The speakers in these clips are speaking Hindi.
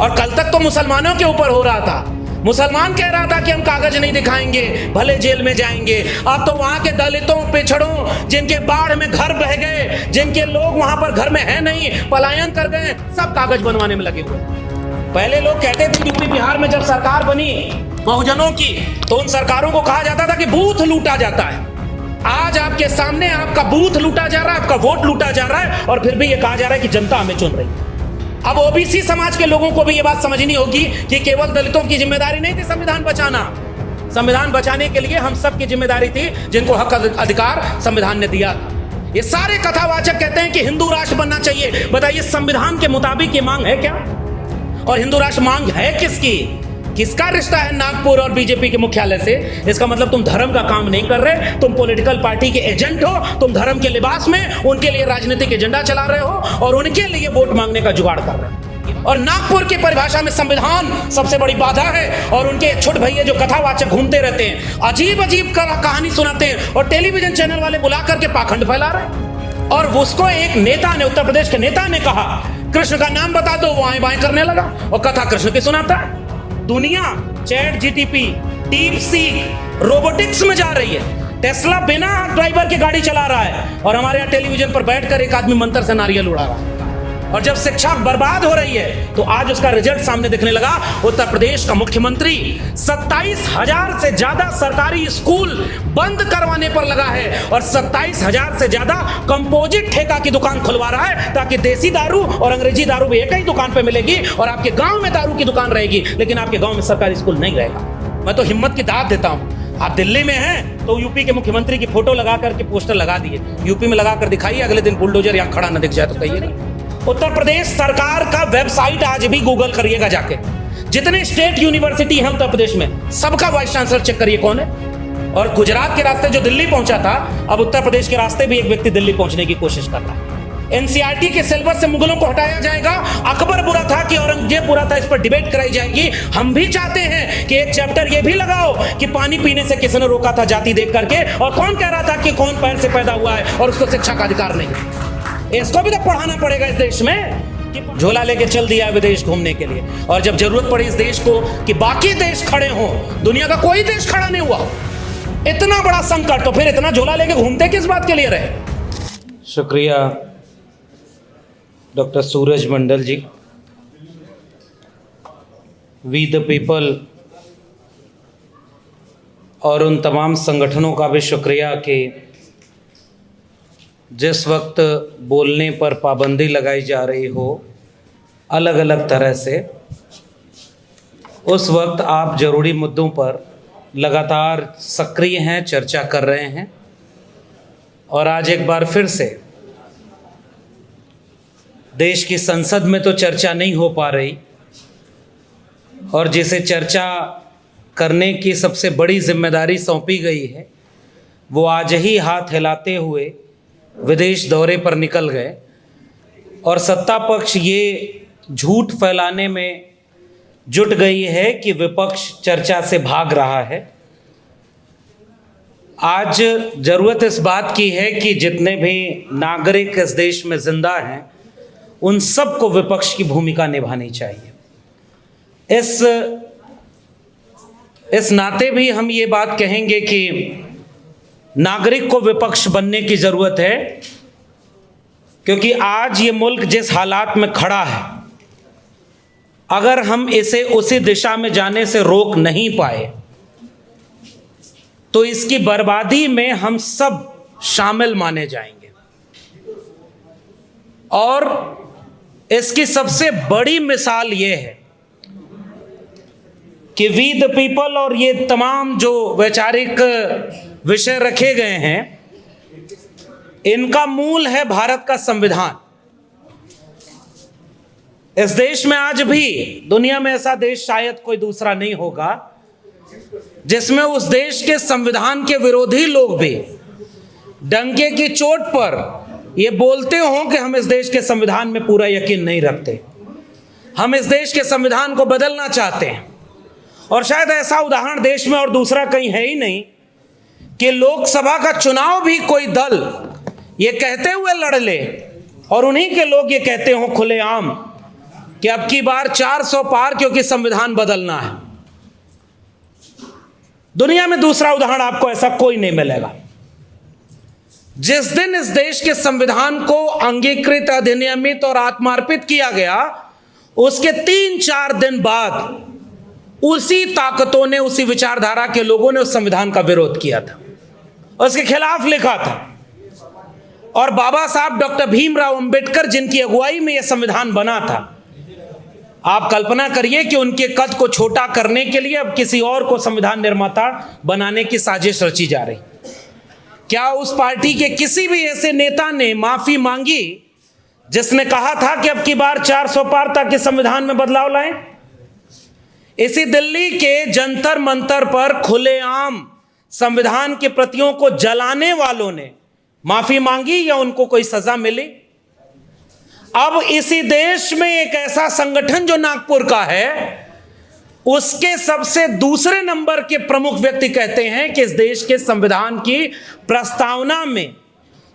और कल तक तो मुसलमानों के ऊपर हो रहा था। मुसलमान कह रहा था कि हम कागज नहीं दिखाएंगे, भले जेल में जाएंगे। अब तो वहां के दलितों, पिछड़ों, जिनके बाढ़ में घर बह गए, जिनके लोग वहां पर घर में है नहीं, पलायन कर गए, सब कागज बनवाने में लगे हुए। पहले लोग कहते थे यूपी बिहार में जब सरकार बनी बहुजनों की, तो उन सरकारों को कहा जाता था कि बूथ लूटा जाता है। आज आपके सामने आपका बूथ लूटा जा रहा है, आपका वोट लूटा जा रहा है, और फिर भी ये कहा जा रहा है कि जनता हमें चुन रही है। अब ओबीसी समाज के लोगों को भी ये बात समझनी होगी कि केवल दलितों की जिम्मेदारी नहीं थी संविधान बचाना। संविधान बचाने के लिए हम सब की जिम्मेदारी थी, जिनको हक अधिकार संविधान ने दिया था। ये सारे कथावाचक कहते हैं कि हिंदू राष्ट्र बनना चाहिए। बताइए संविधान के मुताबिक ये मांग है क्या? और हिंदू राष्ट्र मांग है किसकी? किसका रिश्ता है नागपुर और बीजेपी के मुख्यालय से? इसका मतलब तुम धर्म का काम नहीं कर रहे, तुम पॉलिटिकल पार्टी के एजेंट हो, तुम धर्म के लिबास में उनके लिए राजनीतिक एजेंडा चला रहे हो और उनके लिए वोट मांगने का जुगाड़ कर रहे हो। और नागपुर की परिभाषा में संविधान सबसे बड़ी बाधा है, और उनके छोट भैया जो कथावाचक घूमते रहते हैं, अजीब अजीब कहानी सुनाते हैं और टेलीविजन चैनल वाले बुला करके पाखंड फैला रहे हैं। और उसको एक नेता ने, उत्तर प्रदेश के नेता ने कहा कृष्ण का नाम बता दो, वो आए बाएं करने लगा और कथा कृष्ण की सुनाता है। दुनिया chat GTP, deep seek, robotics में जा रही है। टेस्ला बिना ड्राइवर के गाड़ी चला रहा है और हमारे यहाँ टेलीविजन पर बैठकर एक आदमी मंत्र से नारियल उड़ा रहा है। और जब शिक्षा बर्बाद हो रही है तो आज उसका रिजल्ट सामने दिखने लगा। उत्तर प्रदेश का मुख्यमंत्री 27,000 से ज्यादा सरकारी स्कूल बंद करवाने पर लगा है और 27,000 से ज्यादा कंपोजिट ठेका की दुकान खुलवा रहा है, ताकि देसी दारू और अंग्रेजी दारू भी एक ही दुकान पे मिलेगी और आपके गांव में दारू की दुकान रहेगी, लेकिन आपके गांव में सरकारी स्कूल नहीं रहेगा। मैं तो हिम्मत की दाद देता हूं, आप दिल्ली में हैं तो यूपी के मुख्यमंत्री की फोटो लगा करके पोस्टर लगा दिए, यूपी में लगा कर दिखाइए, अगले दिन बुलडोजर यहाँ खड़ा न दिख जाए तो कहिए नहीं। उत्तर प्रदेश सरकार का वेबसाइट आज भी गूगल करिएगा जाके, जितने स्टेट यूनिवर्सिटी है उत्तर प्रदेश में सबका वाइस चांसलर चेक करिए कौन है। और गुजरात के रास्ते जो दिल्ली पहुंचा था, अब उत्तर प्रदेश के रास्ते भी एक व्यक्ति दिल्ली पहुंचने की कोशिश कर रहा है। एनसीईआरटी के सिलेबस से मुगलों को हटाया जाएगा, अकबर बुरा था कि औरंगजेब बुरा था, इस पर डिबेट कराई जाएगी। हम भी चाहते हैं कि एक चैप्टर ये भी लगाओ कि पानी पीने से किसने रोका था जाति देख करके, और कौन कह रहा था कि कौन पैर से पैदा हुआ है और उसको शिक्षा का अधिकार नहीं। इसको भी तो पढ़ाना पड़ेगा इस देश में कि झोला लेके चल दिया विदेश घूमने के लिए, और जब जरूरत पड़ी इस देश को कि बाकी देश खड़े हों, दुनिया का कोई देश खड़ा नहीं हुआ। इतना बड़ा संकट, तो फिर इतना झोला लेके घूमते किस बात के लिए रहे? शुक्रिया doctor Suraj Mandal ji. We the people और उन तमाम संगठनों का भी शुक्रिया कि जिस वक्त बोलने पर पाबंदी लगाई जा रही हो अलग अलग तरह से, उस वक्त आप ज़रूरी मुद्दों पर लगातार सक्रिय हैं, चर्चा कर रहे हैं। और आज एक बार फिर से देश की संसद में तो चर्चा नहीं हो पा रही, और जिसे चर्चा करने की सबसे बड़ी जिम्मेदारी सौंपी गई है, वो आज ही हाथ हिलाते हुए विदेश दौरे पर निकल गए। और सत्ता पक्ष ये झूठ फैलाने में जुट गई है कि विपक्ष चर्चा से भाग रहा है। आज ज़रूरत इस बात की है कि जितने भी नागरिक इस देश में जिंदा हैं, उन सबको विपक्ष की भूमिका निभानी चाहिए। इस नाते भी हम ये बात कहेंगे कि नागरिक को विपक्ष बनने की ज़रूरत है, क्योंकि आज ये मुल्क जिस हालात में खड़ा है, अगर हम इसे उसी दिशा में जाने से रोक नहीं पाए तो इसकी बर्बादी में हम सब शामिल माने जाएंगे। और इसकी सबसे बड़ी मिसाल ये है कि वी द पीपल और ये तमाम जो वैचारिक विषय रखे गए हैं, इनका मूल है भारत का संविधान। इस देश में आज भी, दुनिया में ऐसा देश शायद कोई दूसरा नहीं होगा जिसमें उस देश के संविधान के विरोधी लोग भी डंके की चोट पर ये बोलते हों कि हम इस देश के संविधान में पूरा यकीन नहीं रखते, हम इस देश के संविधान को बदलना चाहते हैं। और शायद ऐसा उदाहरण देश में और दूसरा कहीं है ही नहीं कि लोकसभा का चुनाव भी कोई दल ये कहते हुए लड़ ले और उन्हीं के लोग ये कहते हों खुलेआम कि अब की बार 400 पार, क्योंकि संविधान बदलना है। दुनिया में दूसरा उदाहरण आपको ऐसा कोई नहीं मिलेगा। जिस दिन इस देश के संविधान को अंगीकृत, अधिनियमित और आत्मार्पित किया गया, उसके 3-4 दिन बाद उसी ताकतों ने, उसी विचारधारा के लोगों ने उस संविधान का विरोध किया था, उसके खिलाफ लिखा था। और बाबा साहब डॉक्टर भीमराव अंबेडकर, जिनकी अगुवाई में यह संविधान बना था, आप कल्पना करिए कि उनके कद को छोटा करने के लिए अब किसी और को संविधान निर्माता बनाने की साजिश रची जा रही। क्या उस पार्टी के किसी भी ऐसे नेता ने माफी मांगी जिसने कहा था कि अब की बार 400 पार ताकि संविधान में बदलाव लाएं? इसी दिल्ली के जंतर मंतर पर खुलेआम संविधान की प्रतियों को जलाने वालों ने माफी मांगी या उनको कोई सजा मिली? अब इसी देश में एक ऐसा संगठन जो नागपुर का है, उसके सबसे दूसरे नंबर के प्रमुख व्यक्ति कहते हैं कि इस देश के संविधान की प्रस्तावना में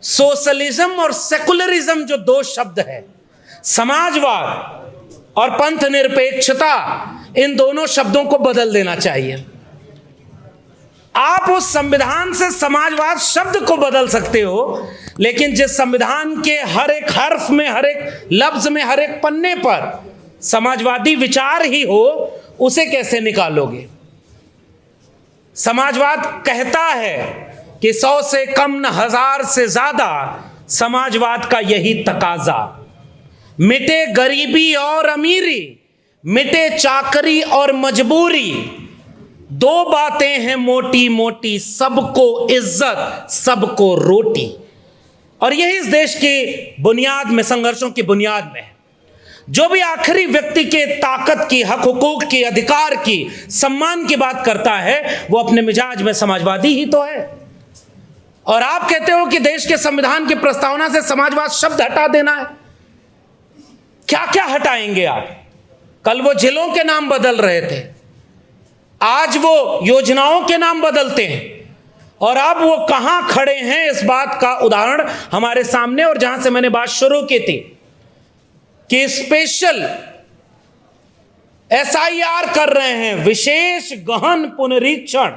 सोशलिज्म और सेकुलरिज्म जो दो शब्द है, समाजवाद और पंथ निरपेक्षता, इन दोनों शब्दों को बदल देना चाहिए। आप उस संविधान से समाजवाद शब्द को बदल सकते हो, लेकिन जिस संविधान के हर एक हर्फ में, हर एक लफ्ज में, हर एक पन्ने पर समाजवादी विचार ही हो, उसे कैसे निकालोगे? समाजवाद कहता है कि 100 से कम न 1000 से ज्यादा, समाजवाद का यही तकाजा। मिटे गरीबी और अमीरी, मिटे चाकरी और मजबूरी, दो बातें हैं मोटी मोटी, सबको इज्जत सबको रोटी। और यही इस देश की बुनियाद में, संघर्षों की बुनियाद में है। जो भी आखिरी व्यक्ति के ताकत की, हक हुकूक की, अधिकार की, सम्मान की बात करता है, वो अपने मिजाज में समाजवादी ही तो है। और आप कहते हो कि देश के संविधान की प्रस्तावना से समाजवाद शब्द हटा देना है। क्या क्या हटाएंगे आप? कल वो जिलों के नाम बदल रहे थे, आज वो योजनाओं के नाम बदलते हैं, और अब वो कहां खड़े हैं, इस बात का उदाहरण हमारे सामने। और जहां से मैंने बात शुरू की थी कि स्पेशल SIR कर रहे हैं, विशेष गहन पुनरीक्षण,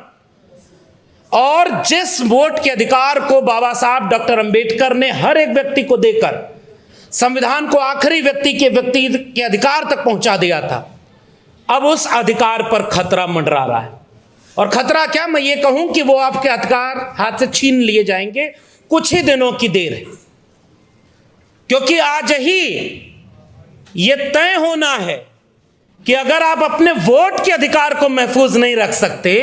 और जिस वोट के अधिकार को बाबा साहब डॉक्टर अंबेडकर ने हर एक व्यक्ति को देकर संविधान को आखिरी व्यक्ति के अधिकार तक पहुंचा दिया था, अब उस अधिकार पर खतरा मंडरा रहा है। और खतरा क्या, मैं ये कहूं कि वो आपके अधिकार हाथ से छीन लिए जाएंगे। कुछ ही दिनों की देर है, क्योंकि आज ही ये तय होना है कि अगर आप अपने वोट के अधिकार को महफूज नहीं रख सकते,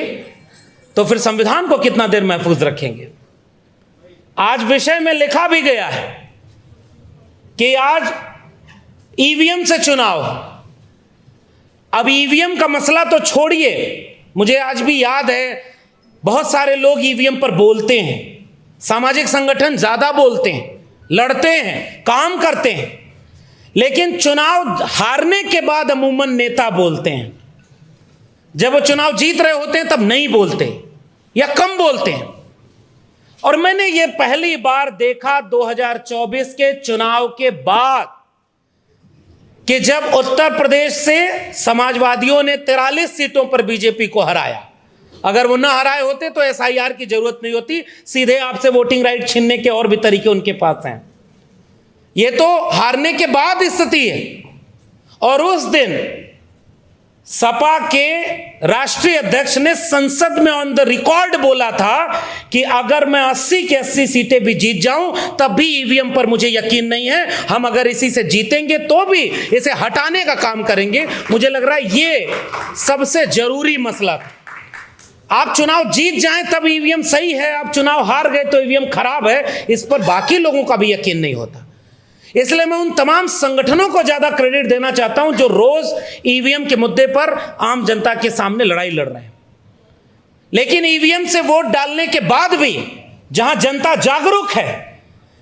तो फिर संविधान को कितना देर महफूज रखेंगे? आज विषय में लिखा भी गया है कि आज EVM से चुनाव। अब EVM का मसला तो छोड़िए, मुझे आज भी याद है बहुत सारे लोग EVM पर बोलते हैं, सामाजिक संगठन ज्यादा बोलते हैं, लड़ते हैं, काम करते हैं, लेकिन चुनाव हारने के बाद अमूमन नेता बोलते हैं। जब वो चुनाव जीत रहे होते हैं तब नहीं बोलते या कम बोलते हैं। और मैंने ये पहली बार देखा 2024 के चुनाव के बाद कि जब उत्तर प्रदेश से समाजवादियों ने 43 सीटों पर बीजेपी को हराया। अगर वो ना हराए होते तो SIR की जरूरत नहीं होती, सीधे आपसे वोटिंग राइट छीनने के और भी तरीके उनके पास हैं। ये तो हारने के बाद स्थिति है। और उस दिन सपा के राष्ट्रीय अध्यक्ष ने संसद में ऑन द रिकॉर्ड बोला था कि अगर मैं 80 की 80 सीटें भी जीत जाऊं तब भी EVM पर मुझे यकीन नहीं है, हम अगर इसी से जीतेंगे तो भी इसे हटाने का काम करेंगे। मुझे लग रहा है ये सबसे जरूरी मसला था। आप चुनाव जीत जाएं तब EVM सही है, आप चुनाव हार गए तो EVM खराब है, इस पर बाकी लोगों का भी यकीन नहीं होता। इसलिए मैं उन तमाम संगठनों को ज्यादा क्रेडिट देना चाहता हूं जो रोज EVM के मुद्दे पर आम जनता के सामने लड़ाई लड़ रहे हैं। लेकिन EVM से वोट डालने के बाद भी जहां जनता जागरूक है,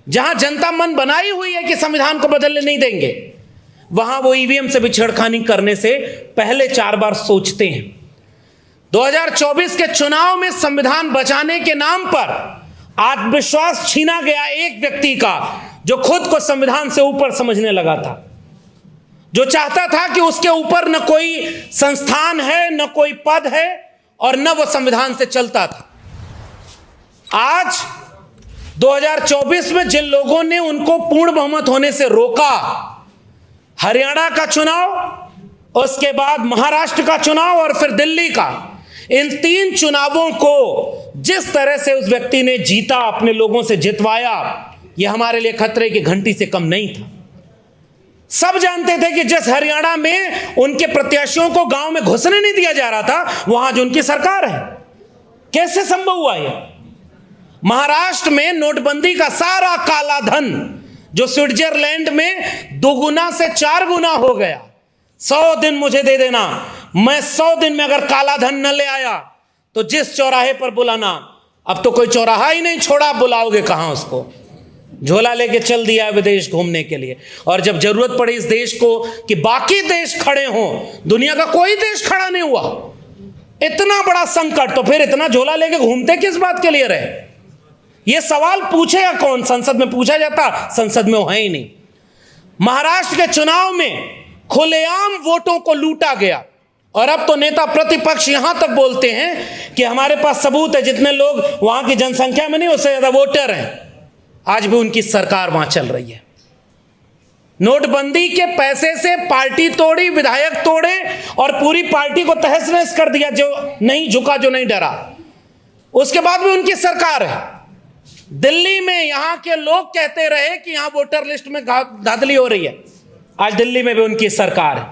जहां जनता मन बनाई हुई है कि संविधान को बदलने नहीं देंगे, वहां वो EVM से भी छेड़खानी करने से पहले 4 बार सोचते हैं। 2024 के चुनाव में संविधान बचाने के नाम पर आत्मविश्वास छीना गया एक व्यक्ति का जो खुद को संविधान से ऊपर समझने लगा था। जो चाहता था कि उसके ऊपर न कोई संस्थान है, न कोई पद है, और न वो संविधान से चलता था। आज 2024 में जिन लोगों ने उनको पूर्ण बहुमत होने से रोका, हरियाणा का चुनाव, उसके बाद महाराष्ट्र का चुनाव और फिर दिल्ली का, इन 3 चुनावों को जिस तरह से उस व्यक्ति ने जीता, अपने लोगों से जितवाया, यह हमारे लिए खतरे की घंटी से कम नहीं था। सब जानते थे कि जिस हरियाणा में उनके प्रत्याशियों को गांव में घुसने नहीं दिया जा रहा था, वहां जो उनकी सरकार है। कैसे संभव हुआ यह? महाराष्ट्र में नोटबंदी का सारा काला धन जो स्विट्जरलैंड में 2 गुना से 4 गुना हो गया। 100 दिन मुझे दे देना, मैं 100 दिन में अगर काला धन न ले आया तो जिस चौराहे पर बुलाना। अब तो कोई चौराहा ही नहीं छोड़ा, बुलाओगे कहां उसको? झोला लेके चल दिया विदेश घूमने के लिए। और जब जरूरत पड़ी इस देश को कि बाकी देश खड़े हों, दुनिया का कोई देश खड़ा नहीं हुआ। इतना बड़ा संकट, तो फिर इतना झोला लेके घूमते किस बात के लिए रहे? यह सवाल पूछेगा कौन? संसद में पूछा जाता, संसद में वो है ही नहीं। महाराष्ट्र के चुनाव में खुलेआम वोटों को लूटा गया, और अब तो नेता प्रतिपक्ष यहां तक बोलते हैं कि हमारे पास सबूत है, जितने लोग वहां की जनसंख्या में नहीं, उससे ज्यादा वोटर हैं। आज भी उनकी सरकार वहां चल रही है। नोटबंदी के पैसे से पार्टी तोड़ी, विधायक तोड़े, और पूरी पार्टी को तहस नहस कर दिया, जो नहीं झुका, जो नहीं डरा। उसके बाद भी उनकी सरकार है। दिल्ली में यहां के लोग कहते रहे कि यहां वोटर लिस्ट में धांधली हो रही है, आज दिल्ली में भी उनकी सरकार है।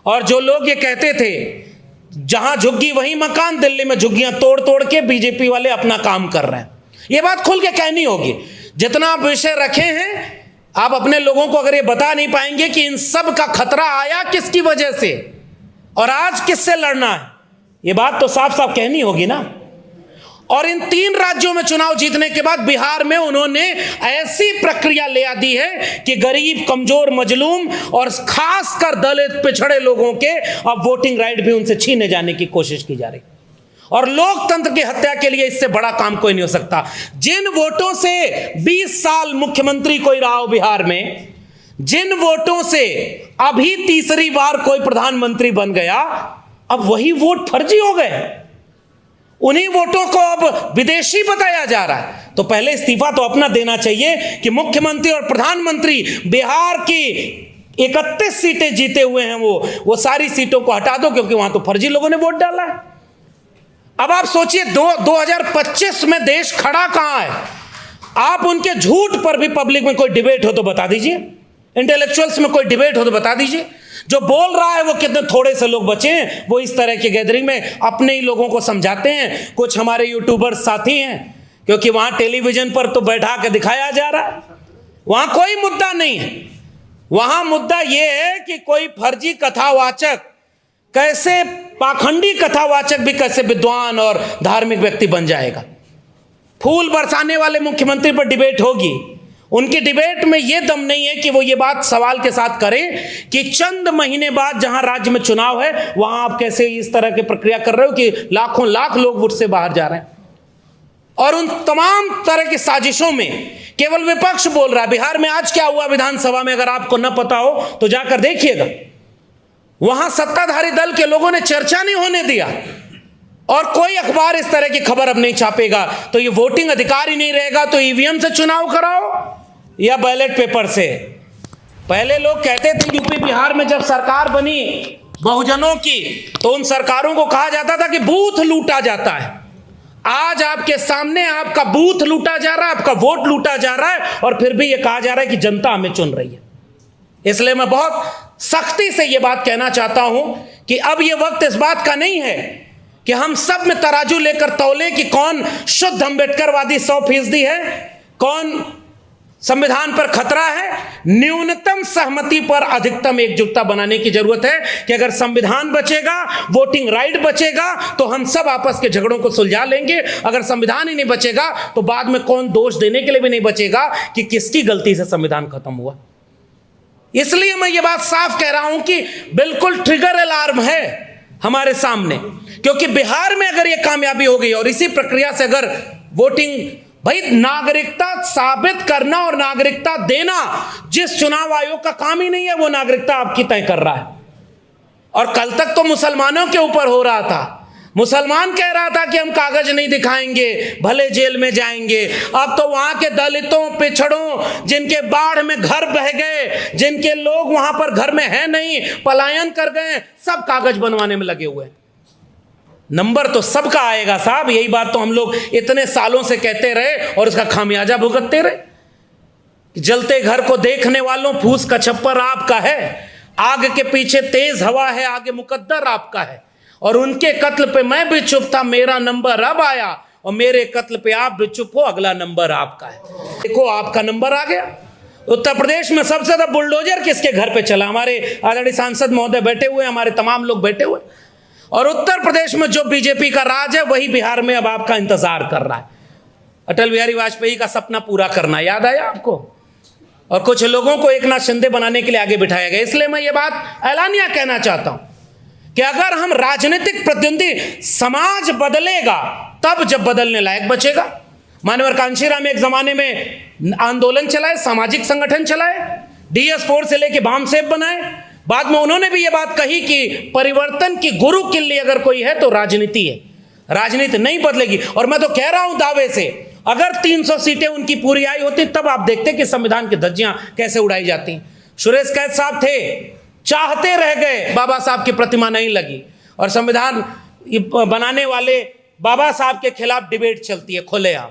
और जो लोग ये कहते थे जहां झुग्गी वहीं मकान, दिल्ली में झुग्गियां तोड़ तोड़ के बीजेपी वाले अपना काम कर रहे हैं। ये बात खुल के कहनी होगी। जितना आप विषय रखे हैं, आप अपने लोगों को अगर ये बता नहीं पाएंगे कि इन सब का खतरा आया किसकी वजह से और आज किससे लड़ना है, ये बात तो साफ साफ कहनी होगी ना। और इन 3 राज्यों में चुनाव जीतने के बाद बिहार में उन्होंने ऐसी प्रक्रिया ले आ दी है कि गरीब, कमजोर, मजलूम और खासकर दलित, पिछड़े लोगों के अब वोटिंग राइट भी उनसे छीने जाने की कोशिश की जा रही। और लोकतंत्र की हत्या के लिए इससे बड़ा काम कोई नहीं हो सकता। जिन वोटों से 20 साल मुख्यमंत्री कोई रहा हो बिहार में, जिन वोटों से अभी तीसरी बार कोई प्रधानमंत्री बन गया, अब वही वोट फर्जी हो गए। उन्हीं वोटों को अब विदेशी बताया जा रहा है। तो पहले इस्तीफा तो अपना देना चाहिए कि मुख्यमंत्री और प्रधानमंत्री बिहार की 31 सीटें जीते हुए हैं, वो सारी सीटों को हटा दो, क्योंकि वहां तो फर्जी लोगों ने वोट डाला है। अब आप सोचिए 2025 में देश खड़ा कहां है? आप उनके झूठ पर भी पब्लिक में कोई डिबेट हो तो बता दीजिए, इंटेलेक्चुअल्स में कोई डिबेट हो तो बता दीजिए। जो बोल रहा है वो कितने थोड़े से लोग बचे हैं, वो इस तरह के गैदरिंग में अपने ही लोगों को समझाते हैं। कुछ हमारे यूट्यूबर्स साथी हैं, क्योंकि वहां टेलीविजन पर तो बैठा के दिखाया जा रहा है, वहां कोई मुद्दा नहीं है। वहां मुद्दा यह है कि कोई फर्जी कथावाचक कैसे, पाखंडी कथावाचक भी कैसे विद्वान और धार्मिक व्यक्ति बन जाएगा। फूल बरसाने वाले मुख्यमंत्री पर डिबेट होगी, उनकी डिबेट में यह दम नहीं है कि वो ये बात सवाल के साथ करें कि चंद महीने बाद जहां राज्य में चुनाव है, वहां आप कैसे इस तरह की प्रक्रिया कर रहे हो कि लाखों लाख लोग वोट से बाहर जा रहे हैं। और उन तमाम तरह की साजिशों में केवल विपक्ष बोल रहा है। बिहार में आज क्या हुआ विधानसभा में, अगर आपको न पता हो तो जाकर देखिएगा। वहां सत्ताधारी दल के लोगों ने चर्चा नहीं होने दिया, और कोई अखबार इस तरह की खबर अब नहीं छापेगा। तो ये वोटिंग अधिकार ही नहीं रहेगा, तो ईवीएम से चुनाव कराओ या बैलेट पेपर से। पहले लोग कहते थे यूपी बिहार में जब सरकार बनी बहुजनों की, तो उन सरकारों को कहा जाता था कि बूथ लूटा जाता है। आज आपके सामने आपका बूथ लूटा जा रहा है, आपका वोट लूटा जा रहा है, और फिर भी यह कहा जा रहा है कि जनता हमें चुन रही है। इसलिए मैं बहुत सख्ती से यह बात कहना चाहता हूं कि अब यह वक्त इस बात का नहीं है कि हम सब में तराजू लेकर तौले कि कौन शुद्ध अम्बेडकरवादी 100% है, कौन संविधान पर खतरा है। न्यूनतम सहमति पर अधिकतम एकजुटता बनाने की जरूरत है कि अगर संविधान बचेगा, वोटिंग राइट बचेगा, तो हम सब आपस के झगड़ों को सुलझा लेंगे। अगर संविधान ही नहीं बचेगा तो बाद में कौन दोष देने के लिए भी नहीं बचेगा कि किसकी गलती से संविधान खत्म हुआ। इसलिए मैं ये बात साफ कह रहा हूं कि बिल्कुल ट्रिगर अलार्म है हमारे सामने, क्योंकि बिहार में अगर ये कामयाबी हो गई और इसी प्रक्रिया से अगर वोटिंग भाई नागरिकता साबित करना और नागरिकता देना जिस चुनाव आयोग का काम ही नहीं है, वो नागरिकता आपकी तय कर रहा है। और कल तक तो मुसलमानों के ऊपर हो रहा था, मुसलमान कह रहा था कि हम कागज नहीं दिखाएंगे भले जेल में जाएंगे। अब तो वहां के दलितों, पिछड़ों, जिनके बाढ़ में घर बह गए, जिनके लोग वहां पर घर में है नहीं, पलायन कर गए, सब कागज बनवाने में लगे हुए हैं। नंबर तो सबका आएगा साहब, यही बात तो हम लोग इतने सालों से कहते रहे और उसका खामियाजा भुगतते रहे। जलते घर को देखने वालों, फूस का छप्पर आपका है, आग के पीछे तेज हवा है, आगे मुकद्दर आपका है। और उनके कत्ल पे मैं भी चुप था, मेरा नंबर अब आया, और मेरे कत्ल पे आप भी चुप हो, अगला नंबर आपका है। देखो आपका नंबर आ गया। उत्तर प्रदेश में सबसे ज्यादा बुलडोजर किसके घर पे चला? हमारे आदरणीय सांसद महोदय बैठे हुए, हमारे तमाम लोग बैठे हुए। और उत्तर प्रदेश में जो बीजेपी का राज है, वही बिहार में अब आपका इंतजार कर रहा है। अटल बिहारी वाजपेयी का सपना पूरा करना याद आया आपको? और कुछ लोगों को एक नाथ शिंदे बनाने के लिए आगे बिठाया गया। इसलिए मैं ये बात ऐलानिया कहना चाहता हूं कि अगर हम राजनीतिक प्रतिद्वंदी, समाज बदलेगा तब जब बदलने लायक बचेगा। मानवर कांशीराम एक जमाने में आंदोलन चलाए, सामाजिक संगठन चलाए, DS4 से लेके बामसेब बनाए। बाद में उन्होंने भी ये बात कही कि परिवर्तन की गुरु किल्ली अगर कोई है तो राजनीति है, राजनीति नहीं बदलेगी। और मैं तो कह रहा हूं दावे से, अगर 300 सीटें उनकी पूरी आई होती तब आप देखते कि संविधान की धज्जियां कैसे उड़ाई जाती। सुरेश कैद साहब थे, चाहते रह गए, बाबा साहब की प्रतिमा नहीं लगी, और संविधान बनाने वाले बाबा साहब के खिलाफ डिबेट चलती है खुलेआम।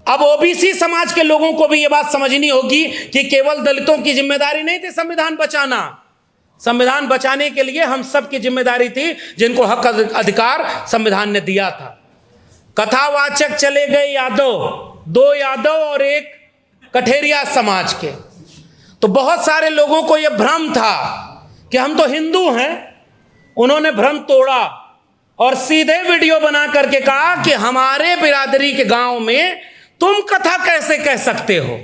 अब ओबीसी समाज के लोगों को भी यह बात समझनी होगी कि केवल दलितों की जिम्मेदारी नहीं थी संविधान बचाना। संविधान बचाने के लिए हम सब की जिम्मेदारी थी, जिनको हक अधिकार संविधान ने दिया था। कथावाचक चले गए यादव, 2 यादव और एक कठेरिया समाज के। तो बहुत सारे लोगों को यह भ्रम था कि हम तो हिंदू हैं। उन्होंने भ्रम तोड़ा और सीधे वीडियो बना करके कहा कि हमारे बिरादरी के गांव में तुम कथा कैसे कह सकते हो।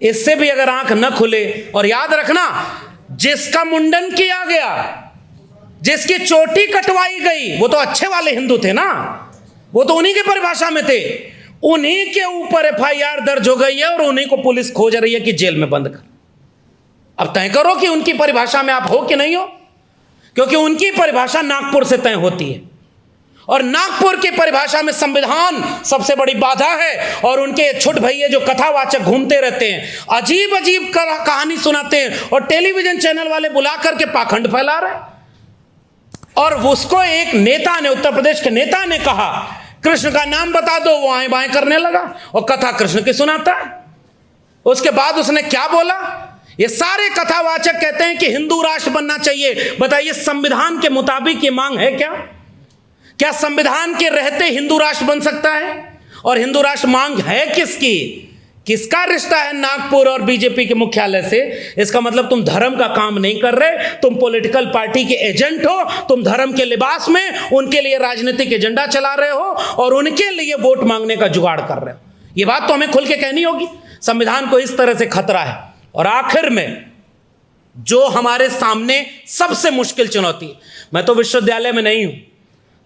इससे भी अगर आंख न खुले, और याद रखना, जिसका मुंडन किया गया, जिसकी चोटी कटवाई गई, वो तो अच्छे वाले हिंदू थे ना, वो तो उन्हीं की परिभाषा में थे। उन्हीं के ऊपर FIR दर्ज हो गई है और उन्हीं को पुलिस खोज रही है कि जेल में बंद कर। अब तय करो कि उनकी परिभाषा में आप हो कि नहीं हो, क्योंकि उनकी परिभाषा नागपुर से तय होती है और नागपुर की परिभाषा में संविधान सबसे बड़ी बाधा है। और उनके छोट भैया जो कथावाचक घूमते रहते हैं, अजीब अजीब कहानी सुनाते हैं, और टेलीविजन चैनल वाले बुला करके पाखंड फैला रहे हैं। और उसको एक नेता ने, उत्तर प्रदेश के नेता ने कहा, कृष्ण का नाम बता दो, वो आए बाएं करने लगा और कथा कृष्ण की सुनाता है। उसके बाद उसने क्या बोला? ये सारे कथावाचक कहते हैं कि हिंदू राष्ट्र बनना चाहिए। बताइए, संविधान के मुताबिक ये मांग है क्या? क्या संविधान के रहते हिंदू राष्ट्र बन सकता है? और हिंदू राष्ट्र मांग है किसकी? किसका रिश्ता है नागपुर और बीजेपी के मुख्यालय से? इसका मतलब तुम धर्म का काम नहीं कर रहे, तुम पॉलिटिकल पार्टी के एजेंट हो, तुम धर्म के लिबास में उनके लिए राजनीतिक एजेंडा चला रहे हो और उनके लिए वोट मांगने का जुगाड़ कर रहे हो। यह बात तो हमें खुल के कहनी होगी। संविधान को इस तरह से खतरा है। और आखिर में जो हमारे सामने सबसे मुश्किल चुनौती, मैं तो विश्वविद्यालय में नहीं हूं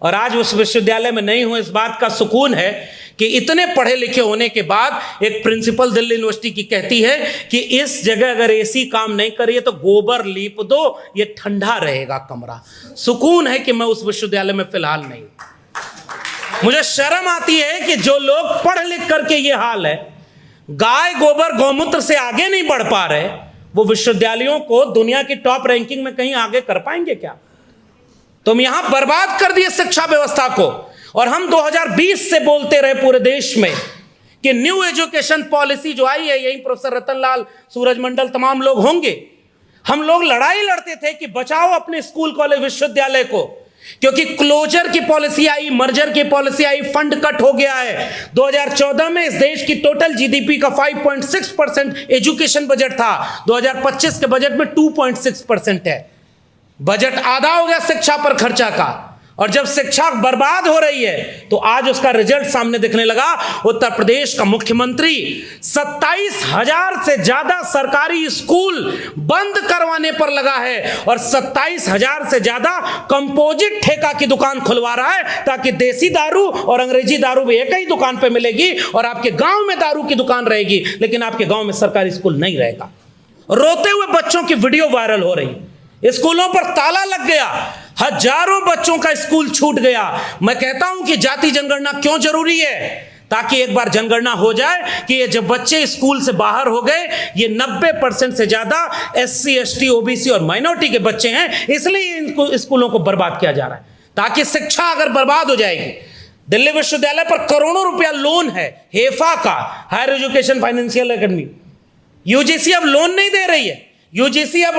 और आज उस विश्वविद्यालय में नहीं हूं, इस बात का सुकून है कि इतने पढ़े लिखे होने के बाद एक प्रिंसिपल दिल्ली यूनिवर्सिटी की कहती है कि इस जगह अगर एसी काम नहीं करिए तो गोबर लीप दो, ये ठंडा रहेगा कमरा। सुकून है कि मैं उस विश्वविद्यालय में फिलहाल नहीं। मुझे शर्म आती है कि जो लोग पढ़ लिख करके ये हाल है, गाय गोबर गौमूत्र से आगे नहीं बढ़ पा रहे, वो विश्वविद्यालयों को दुनिया की टॉप रैंकिंग में कहीं आगे कर पाएंगे क्या? तुम यहां बर्बाद कर दिए शिक्षा व्यवस्था को। और हम 2020 से बोलते रहे पूरे देश में कि न्यू एजुकेशन पॉलिसी जो आई है, यही प्रोफेसर रतनलाल, सूरज मंडल, तमाम लोग होंगे, हम लोग लड़ाई लड़ते थे कि बचाओ अपने स्कूल कॉलेज विश्वविद्यालय को, क्योंकि क्लोजर की पॉलिसी आई, मर्जर की पॉलिसी आई, फंड कट हो गया है। 2014 में इस देश की टोटल GDP का 5.6% एजुकेशन बजट था, 2025 के बजट में 2.6% है। बजट आधा हो गया शिक्षा पर खर्चा का। और जब शिक्षा बर्बाद हो रही है तो आज उसका रिजल्ट सामने दिखने लगा। उत्तर प्रदेश का मुख्यमंत्री 27,000 से ज्यादा सरकारी स्कूल बंद करवाने पर लगा है और 27,000 से ज्यादा कंपोजिट ठेका की दुकान खुलवा रहा है, ताकि देसी दारू और अंग्रेजी दारू भी एक ही दुकान पे मिलेगी और आपके गांव में दारू की दुकान रहेगी, लेकिन आपके गांव में सरकारी स्कूल नहीं रहेगा। रोते हुए बच्चों की वीडियो वायरल हो रही, स्कूलों पर ताला लग गया, हजारों बच्चों का स्कूल छूट गया। मैं कहता हूं कि जाति जनगणना क्यों जरूरी है, ताकि एक बार जनगणना हो जाए कि ये जब बच्चे स्कूल से बाहर हो गए, ये 90% से ज्यादा SC ST OBC और माइनॉरिटी के बच्चे हैं, इसलिए इन स्कूलों को बर्बाद किया जा रहा है। ताकि शिक्षा अगर बर्बाद हो जाएगी, दिल्ली विश्वविद्यालय पर करोड़ों रुपया लोन है हेफा का, higher education financial academy, UGC अब लोन नहीं दे रही है, UGC अब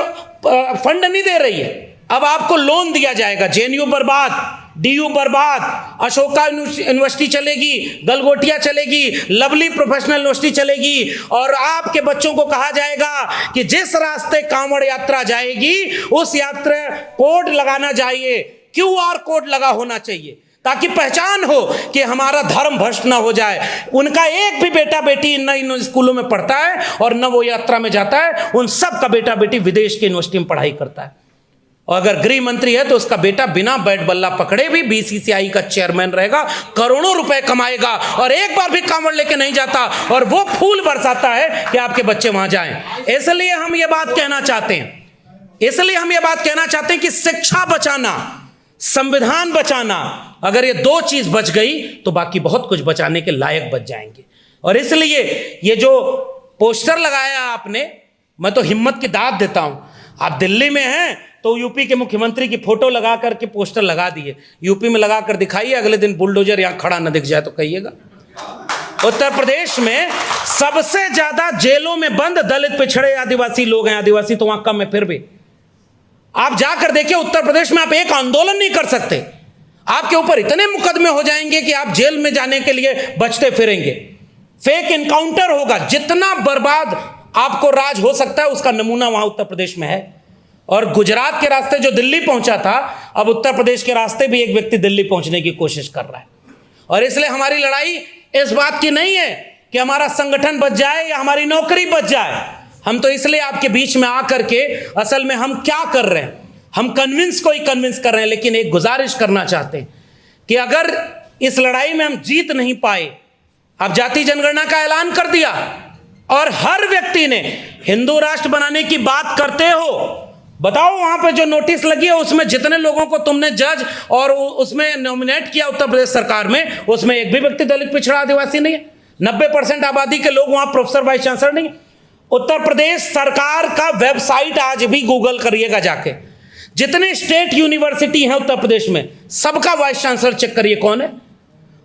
फंड नहीं दे रही है, अब आपको लोन दिया जाएगा। JNU बर्बाद, DU बर्बाद, अशोका यूनिवर्सिटी चलेगी, गलगोटिया चलेगी, लवली प्रोफेशनल यूनिवर्सिटी चलेगी, और आपके बच्चों को कहा जाएगा कि जिस रास्ते कांवड़ यात्रा जाएगी उस यात्रा कोड लगाना चाहिए, QR कोड लगा होना चाहिए, ताकि पहचान हो कि हमारा धर्म भ्रष्ट ना हो जाए। उनका एक भी बेटा बेटी न इन स्कूलों में पढ़ता है और न वो यात्रा में जाता है, उन सब का बेटा बेटी विदेश की यूनिवर्सिटी में पढ़ाई करता है। और अगर गृह मंत्री है तो उसका बेटा बिना बैट बल्ला पकड़े भी BCCI का चेयरमैन रहेगा, करोड़ों रुपए कमाएगा और एक बार भी कांवड़ लेके नहीं जाता, और वो फूल बरसाता है कि आपके बच्चे वहां जाएं। इसलिए हम ये बात कहना चाहते हैं, कि शिक्षा बचाना, संविधान बचाना, अगर ये दो चीज बच गई तो बाकी बहुत कुछ बचाने के लायक बच जाएंगे। और इसलिए ये जो पोस्टर लगाया आपने, मैं तो हिम्मत की दाद देता हूं। आप दिल्ली में हैं तो यूपी के मुख्यमंत्री की फोटो लगा करके पोस्टर लगा दिए, यूपी में लगा कर दिखाइए, अगले दिन बुलडोजर यहां खड़ा न दिख जाए तो कहिएगा। उत्तर प्रदेश में सबसे ज्यादा जेलों में बंद दलित, पिछड़े, आदिवासी लोग हैं। आदिवासी तो वहां कम है, फिर भी आप जाकर देखिए उत्तर प्रदेश में आप एक आंदोलन नहीं कर सकते, आपके ऊपर इतने मुकदमे हो जाएंगे कि आप जेल में जाने के लिए बचते फिरेंगे। फेक एनकाउंटर होगा, जितना बर्बाद आपको राज हो सकता है उसका नमूना वहां उत्तर प्रदेश में है। और गुजरात के रास्ते जो दिल्ली पहुंचा था, अब उत्तर प्रदेश के रास्ते भी एक व्यक्ति दिल्ली पहुंचने की कोशिश कर रहा है। और इसलिए हमारी लड़ाई इस बात की नहीं है कि हमारा संगठन बच जाए या हमारी नौकरी बच जाए। हम तो इसलिए आपके बीच में आकर के असल में हम क्या कर रहे हैं, हम कन्विंस कर रहे हैं, लेकिन एक गुजारिश करना चाहते हैं कि अगर इस लड़ाई में हम जीत नहीं पाए, अब जाति जनगणना का ऐलान कर दिया और हर व्यक्ति ने हिंदू राष्ट्र बनाने की बात करते हो, बताओ वहां पे जो नोटिस लगी है उसमें जितने लोगों को तुमने जज और उसमें नॉमिनेट किया उत्तर प्रदेश सरकार में, उसमें एक भी व्यक्ति दलित, पिछड़ा, आदिवासी नहीं है। 90% आबादी के लोग वहां प्रोफेसर, वाइस चांसलर नहीं है। उत्तर प्रदेश सरकार का वेबसाइट आज भी गूगल करिएगा जाके, जितने स्टेट यूनिवर्सिटी हैं उत्तर प्रदेश में सबका वाइस चांसलर चेक करिए कौन है।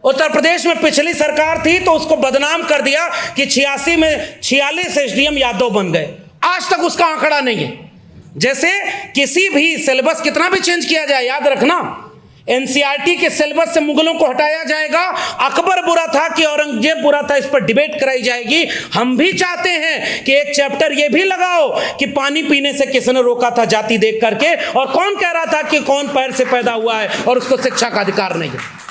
उत्तर प्रदेश में पिछली सरकार थी तो उसको बदनाम कर दिया कि 86 में 46 SDM यादव बन गए, आज तक उसका आंकड़ा नहीं है। जैसे किसी भी सिलेबस कितना भी चेंज किया जाए, याद रखना NCERT के सिलेबस से मुगलों को हटाया जाएगा, अकबर बुरा था कि औरंगजेब बुरा था, इस पर डिबेट कराई जाएगी। हम भी चाहते हैं कि एक चैप्टर ये भी लगाओ कि पानी पीने से किसने रोका था जाति देख करके, और कौन कह रहा था कि कौन पैर से पैदा हुआ है और उसको शिक्षा का अधिकार नहीं है।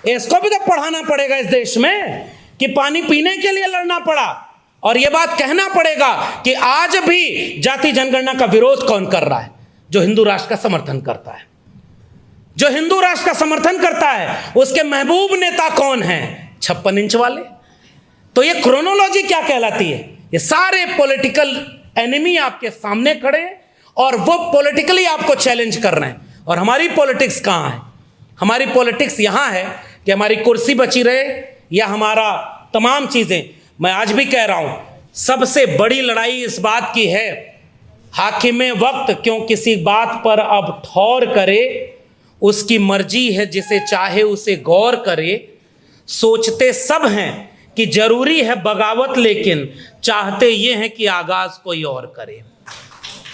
इसको भी तो पढ़ाना पड़ेगा इस देश में कि पानी पीने के लिए लड़ना पड़ा, और यह बात कहना पड़ेगा कि आज भी जाति जनगणना का विरोध कौन कर रहा है, जो हिंदू राष्ट्र का समर्थन करता है। जो हिंदू राष्ट्र का समर्थन करता है उसके महबूब नेता कौन हैं? 56 इंच वाले। तो ये क्रोनोलॉजी क्या कहलाती है? ये सारे पॉलिटिकल एनिमी आपके सामने खड़े हैं और वो पॉलिटिकली आपको चैलेंज कर रहे हैं। और हमारी पॉलिटिक्स कहाँ है? हमारी पॉलिटिक्स यहाँ है कि हमारी कुर्सी बची रहे या हमारा तमाम चीजें। मैं आज भी कह रहा हूं, सबसे बड़ी लड़ाई इस बात की है, हाकिमे वक्त क्यों किसी बात पर अब ठौर करे, उसकी मर्जी है जिसे चाहे उसे गौर करे। सोचते सब हैं कि जरूरी है बगावत, लेकिन चाहते ये हैं कि आगाज कोई और करे।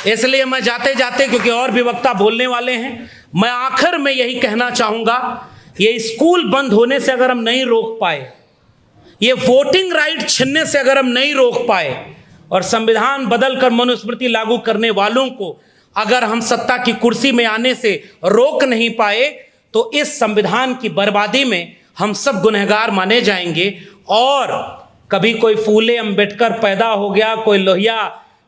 इसलिए मैं जाते जाते, क्योंकि और भी वक्ता बोलने वाले हैं, मैं आखिर में यही कहना चाहूंगा, ये स्कूल बंद होने से अगर हम नहीं रोक पाए, ये वोटिंग राइट छीनने से अगर हम नहीं रोक पाए, और संविधान बदलकर मनुस्मृति लागू करने वालों को अगर हम सत्ता की कुर्सी में आने से रोक नहीं पाए, तो इस संविधान की बर्बादी में हम सब गुनहगार माने जाएंगे। और कभी कोई फूले अंबेडकर पैदा हो गया, कोई लोहिया,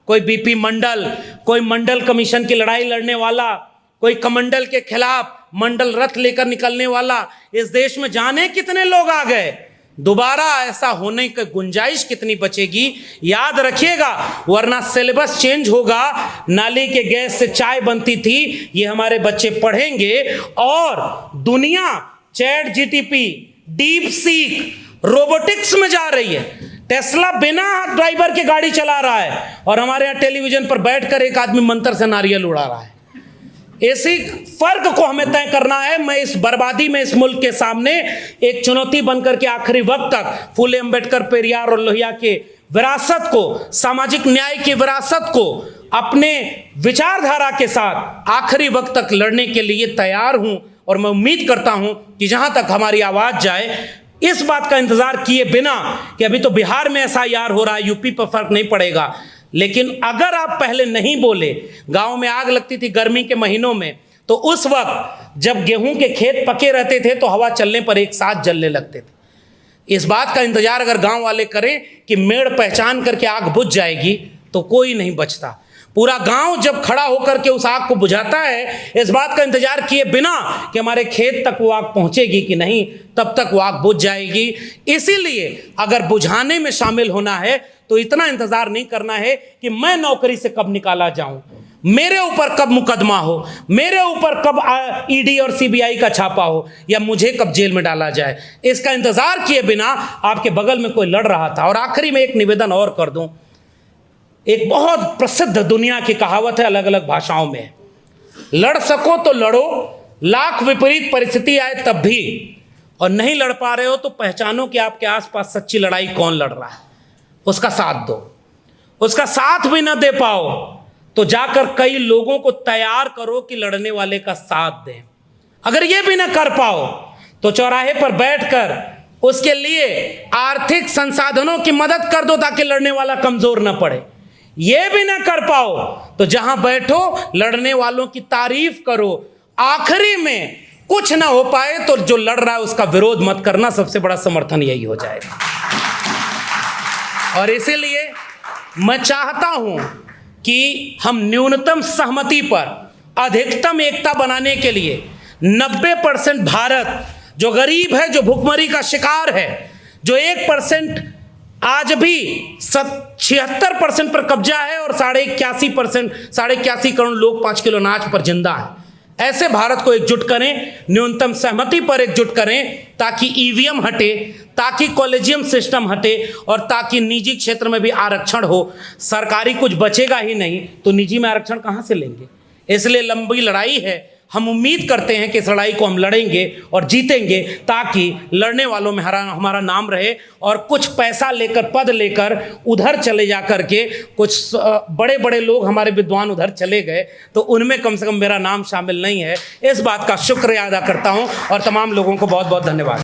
कोई बीपी मंडल, कोई मंडल कमीशन की लड़ाई लड़ने वाला, कोई कमंडल के खिलाफ मंडल रथ लेकर निकलने वाला, इस देश में जाने कितने लोग आ गए। दोबारा ऐसा होने की गुंजाइश कितनी बचेगी, याद रखिएगा, वरना सिलेबस चेंज होगा। नाली के गैस से चाय बनती थी, ये हमारे बच्चे पढ़ेंगे। और दुनिया chat GTP, deep seek, robotics में जा रही है। टेस्ला बिना ड्राइवर के गाड़ी चला रहा है और हमारे यहाँ टेलीविजन पर बैठकर एक आदमी मंत्र से नारियल उड़ा रहा है। इसी फर्क को हमें तय करना है। मैं इस बर्बादी में इस मुल्क के सामने एक चुनौती बनकर के आखिरी वक्त तक फूले अंबेडकर, पेरियार और लोहिया के विरासत को, सामाजिक न्याय की विरासत को अपने विचारधारा के साथ आखिरी वक्त तक लड़ने के लिए तैयार हूं। और मैं उम्मीद करता हूं कि जहां तक हमारी आवाज जाए, इस बात का इंतजार किए बिना कि अभी तो बिहार में SIR हो रहा है, यूपी पर फर्क नहीं पड़ेगा, लेकिन अगर आप पहले नहीं बोले, गांव में आग लगती थी गर्मी के महीनों में, तो उस वक्त जब गेहूं के खेत पके रहते थे तो हवा चलने पर एक साथ जलने लगते थे। इस बात का इंतजार अगर गांव वाले करें कि मेड़ पहचान करके आग बुझ जाएगी, तो कोई नहीं बचता। पूरा गांव जब खड़ा होकर के उस आग को बुझाता है, इस बात का इंतजार किए बिना कि हमारे खेत तक वो आग पहुंचेगी कि नहीं, तब तक वो आग बुझ जाएगी। इसीलिए अगर बुझाने में शामिल होना है तो इतना इंतजार नहीं करना है कि मैं नौकरी से कब निकाला जाऊं, मेरे ऊपर कब मुकदमा हो, मेरे ऊपर कब ED और CBI का छापा हो, या मुझे कब जेल में डाला जाए। इसका इंतजार किए बिना आपके बगल में कोई लड़ रहा था। और आखिरी में एक निवेदन और कर दूं, एक बहुत प्रसिद्ध दुनिया की कहावत है, अलग अलग भाषाओं में, लड़ सको तो लड़ो, लाख विपरीत परिस्थिति आए तब भी, और नहीं लड़ पा रहे हो तो पहचानो कि आपके आसपास सच्ची लड़ाई कौन लड़ रहा है, उसका साथ दो। उसका साथ भी न दे पाओ तो जाकर कई लोगों को तैयार करो कि लड़ने वाले का साथ दें। अगर ये भी न कर पाओ तो चौराहे पर बैठकर उसके लिए आर्थिक संसाधनों की मदद कर दो ताकि लड़ने वाला कमजोर न पड़े। ये भी ना कर पाओ तो जहां बैठो लड़ने वालों की तारीफ करो। आखिरी में कुछ ना हो पाए तो जो लड़ रहा है उसका विरोध मत करना, सबसे बड़ा समर्थन यही हो जाएगा। और इसीलिए मैं चाहता हूं कि हम न्यूनतम सहमति पर अधिकतम एकता बनाने के लिए 90% भारत जो गरीब है, जो भुखमरी का शिकार है, जो 1% आज भी 76% पर कब्जा है और 81 करोड़ लोग 5 किलो अनाज पर जिंदा है, ऐसे भारत को एकजुट करें, न्यूनतम सहमति पर एकजुट करें, ताकि EVM हटे, ताकि कॉलेजियम सिस्टम हटे और ताकि निजी क्षेत्र में भी आरक्षण हो। सरकारी कुछ बचेगा ही नहीं तो निजी में आरक्षण कहां से लेंगे। इसलिए लंबी लड़ाई है। हम उम्मीद करते हैं कि इस लड़ाई को हम लड़ेंगे और जीतेंगे, ताकि लड़ने वालों में हमारा नाम रहे। और कुछ पैसा लेकर, पद लेकर उधर चले जा कर के कुछ बड़े बड़े लोग हमारे विद्वान उधर चले गए तो उनमें कम से कम मेरा नाम शामिल नहीं है। इस बात का शुक्रिया अदा करता हूं और तमाम लोगों को बहुत बहुत धन्यवाद।